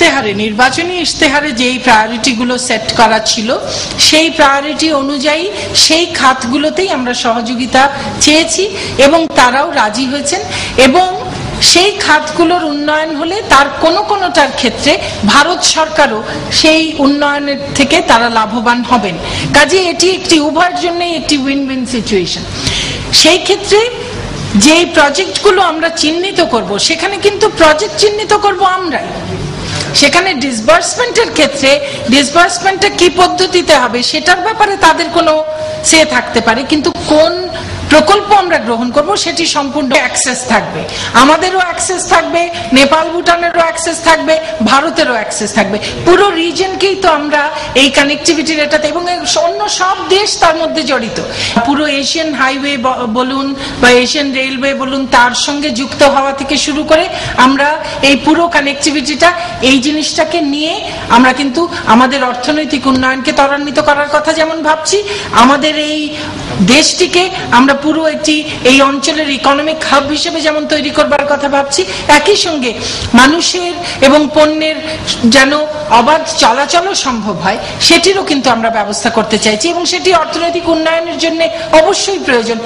ইশতেহারে, নির্বাচনী ইশতেহারে যেই প্রায়োরিটি গুলো সেট করা ছিল সেই প্রায়োরিটি অনুযায়ী সেই খাতগুলোতেই আমরা সহযোগিতা চেয়েছি এবং তারাও রাজি হয়েছেন এবং সেই খাতগুলোর উন্নয়ন হলে তার কোনোটার ক্ষেত্রে ভারত সরকারও সেই উন্নয়নের থেকে তারা লাভবান হবেন। কাজে এটি একটি উভয়ের জন্যই একটি উইন উইন সিচুয়েশন। সেই ক্ষেত্রে যে প্রজেক্টগুলো আমরা চিহ্নিত করব সেখানে কিন্তু প্রজেক্ট চিহ্নিত করব আমরাই। সেখানে ডিসবার্সমেন্টের ক্ষেত্রে ডিসবার্সমেন্টটা কি পদ্ধতিতে হবে সেটার ব্যাপারে তাদের কোনো সে থাকতে পারে, কিন্তু কোন প্রকল্প আমরা গ্রহণ করব সেটি সম্পূর্ণ অ্যাক্সেস থাকবে, আমাদেরও অ্যাক্সেস থাকবে, নেপাল ভুটানেরও অ্যাক্সেস থাকবে, ভারতেরও অ্যাক্সেস থাকবে। পুরো রিজনকেই তো আমরা এই কানেক্টিভিটির এটাতে, এবং অন্য সব দেশ তার মধ্যে জড়িত। পুরো এশিয়ান হাইওয়ে বলুন বা এশিয়ান রেলওয়ে বলুন, তার সঙ্গে যুক্ত হওয়া থেকে শুরু করে আমরা এই পুরো কানেক্টিভিটিটা, এই জিনিসটাকে নিয়ে আমরা কিন্তু আমাদের অর্থনৈতিক উন্নয়নকে ত্বরান্বিত করার কথা যেমন ভাবছি, আমাদের এই দেশটিকে আমরা পুরো একটি এই অঞ্চলের ইকোনমিক হাব হিসেবে যেমন তৈরি করবার কথা ভাবছি, একই সঙ্গে মানুষের এবং পণ্যের যেন অবাধ চলাচলও সম্ভব হয় সেটিরও কিন্তু আমরা ব্যবস্থা করতে চাইছি এবং সেটি অর্থনৈতিক উন্নয়নের জন্য অবশ্যই প্রয়োজন।